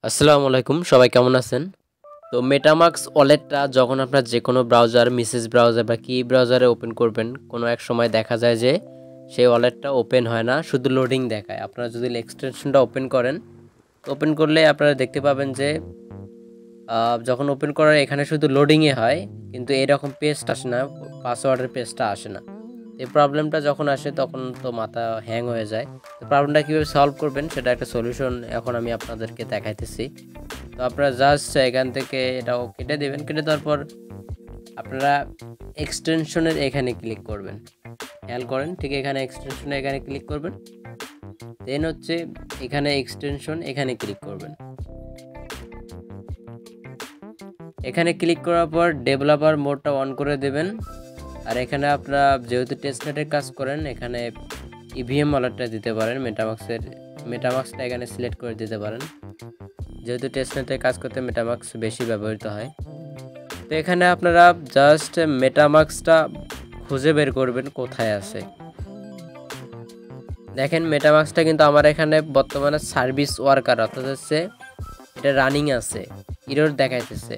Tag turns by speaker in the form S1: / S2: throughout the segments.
S1: আসসালামু আলাইকুম, সবাই কেমন আছেন? তো মেটামাস্ক ওয়ালেটটা যখন আপনার যে কোনো ব্রাউজার, মেসেজ ব্রাউজার বা কি ব্রাউজারে ওপেন করবেন, কোনো এক সময় দেখা যায় যে সেই ওয়ালেটটা ওপেন হয় না, শুধু লোডিং দেখায়। আপনারা যদি এক্সটেনশনটা ওপেন করেন, ওপেন করলে আপনারা দেখতে পাবেন যে যখন ওপেন করার এখানে শুধু লোডিংয়ে হয়, কিন্তু এরকম পেজটা আসে না, পাসওয়ার্ডের পেজটা আসে না। এই প্রবলেমটা যখন আসে তখন তো মাথা হ্যাং হয়ে যায়। তো প্রবলেমটা কীভাবে সলভ করবেন সেটা একটা সলিউশন এখন আমি আপনাদেরকে দেখাইতেছি। তো আপনারা জাস্ট এখান থেকে এটাও কেটে দেবেন, কেটে দেওয়ার পর আপনারা এক্সটেনশনের এখানে ক্লিক করবেন। খেয়াল করেন, ঠিক এখানে এক্সটেনশনে এখানে ক্লিক করবেন, দেন হচ্ছে এখানে এক্সটেনশন এখানে ক্লিক করবেন। এখানে ক্লিক করার পর ডেভেলপার মোডটা অন করে দেবেন। আর এখানে আপনারা যেহেতু টেস্টনেটের কাজ করেন, এখানে ইভিএম ওয়ালেটটা দিতে পারেন। মেটামাস্কটা এখানে সিলেক্ট করে দিতে পারেন, যেহেতু টেস্টনেটের কাজ করতে মেটামাস্ক বেশি ব্যবহৃত হয়। তো এখানে আপনারা জাস্ট মেটামাস্কটা খুঁজে বের করবেন কোথায় আছে। দেখেন মেটামাস্কটা কিন্তু আমার এখানে বর্তমানে সার্ভিস ওয়ার্কার, অর্থাৎ হচ্ছে এটা রানিং আছে, ইরর দেখাইতেছে।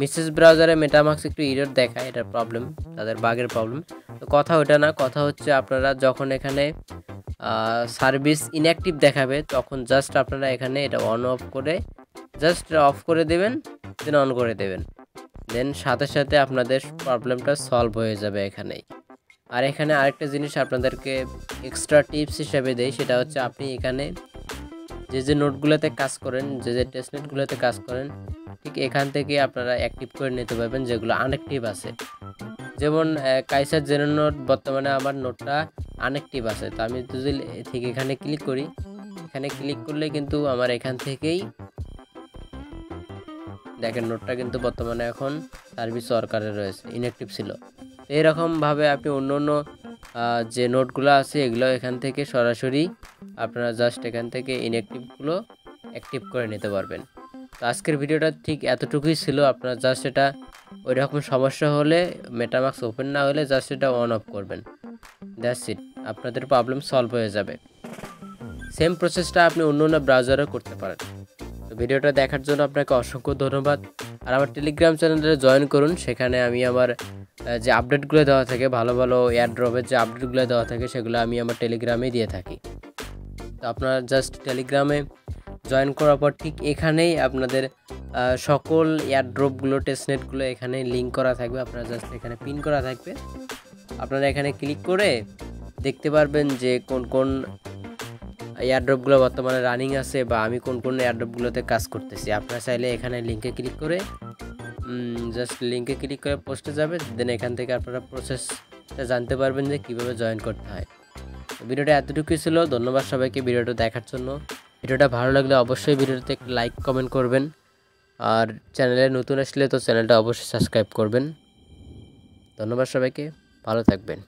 S1: মেসেজ ব্রাউজারে মেটামাস্ক একটু ইরর দেখায়, এটা প্রবলেম, তাদের বাগের প্রবলেম। তো কথা ওটা না, কথা হচ্ছে আপনারা যখন এখানে সার্ভিস ইনঅ্যাক্টিভ দেখাবে তখন জাস্ট আপনারা এখানে এটা অন অফ করে জাস্ট অফ করে দেবেন, দেন অন করে দেবেন, দেন সাথে সাথে আপনাদের প্রবলেমটা সলভ হয়ে যাবে এখানেই। আর এখানে আরেকটা জিনিস আপনাদেরকে এক্সট্রা টিপস হিসেবে দেই, সেটা হচ্ছে আপনি এখানে যে নোটগুলোতে কাজ করেন, যে টেস্টনেটগুলোতে কাজ করেন, ঠিক এখান থেকে আপনারা অ্যাক্টিভ করে নিতে পারবেন যেগুলো আনঅ্যাক্টিভ আছে। যেমন কাইসার জেনারেল নোট বর্তমানে আমার নোটটা আনঅ্যাক্টিভ আছে। তো আমি যদি ঠিক এখানে ক্লিক করি, এখানে ক্লিক করলে কিন্তু আমার এখান থেকেই দেখেন নোটটা কিন্তু বর্তমানে এখন সার্ভিস ওয়ার্কারে রয়েছে, ইনঅ্যাক্টিভ ছিল। এরকমভাবে আপনি অন্য অন্য যে নোটগুলো আছে এগুলো এখান থেকে সরাসরি আপনারা জাস্ট এখান থেকে ইনঅ্যাক্টিভগুলো অ্যাক্টিভ করে নিতে পারবেন। তো আজকের ভিডিওটা ঠিক এতটুকুই ছিল। আপনারা জাস্ট এটা ওই রকম সমস্যা হলে, মেটামাস্ক ওপেন না হলে জাস্ট এটা অন অফ করবেন, দ্যাটস ইট, আপনাদের প্রবলেম সলভ হয়ে যাবে। সেম প্রসেসটা আপনি অন্য অন্য ব্রাউজারেও করতে পারেন। তো ভিডিওটা দেখার জন্য আপনাকে অসংখ্য ধন্যবাদ। আর আমার টেলিগ্রাম চ্যানেলে জয়েন করুন, সেখানে আমি আমার যে আপডেটগুলো দেওয়া থাকে, ভালো ভালো এয়ারড্রপের যে আপডেটগুলো দেওয়া থাকে সেগুলো আমি আমার টেলিগ্রামেই দিয়ে থাকি। তো আপনারা জাস্ট টেলিগ্রামে জয়েন করার পর ঠিক এখানেই আপনাদের সকল এয়ারড্রপগুলো, টেস্টনেটগুলো এখানে লিঙ্ক করা থাকবে, আপনারা জাস্ট এখানে পিন করা থাকবে। আপনারা এখানে ক্লিক করে দেখতে পারবেন যে কোন কোন এয়ারড্রপগুলো বর্তমানে রানিং আছে বা আমি কোন কোন এয়ারড্রপগুলোতে কাজ করতেছি। আপনারা চাইলে এখানে লিঙ্কে ক্লিক করে জাস্ট লিঙ্কে ক্লিক করে পোস্টে যাবে, দেন এখান থেকে আপনারা প্রসেসটা জানতে পারবেন যে কীভাবে জয়েন করতে হয়। ভিডিওটা এতটুকুই ছিল। ধন্যবাদ সবাইকে ভিডিওটা দেখার জন্য। ভিডিওটা ভালো লাগলে অবশ্যই ভিডিওতে একটা লাইক কমেন্ট করবেন, আর চ্যানেলে নতুন আসলে তো চ্যানেলটা অবশ্যই সাবস্ক্রাইব করবেন। ধন্যবাদ সবাইকে, ভালো থাকবেন।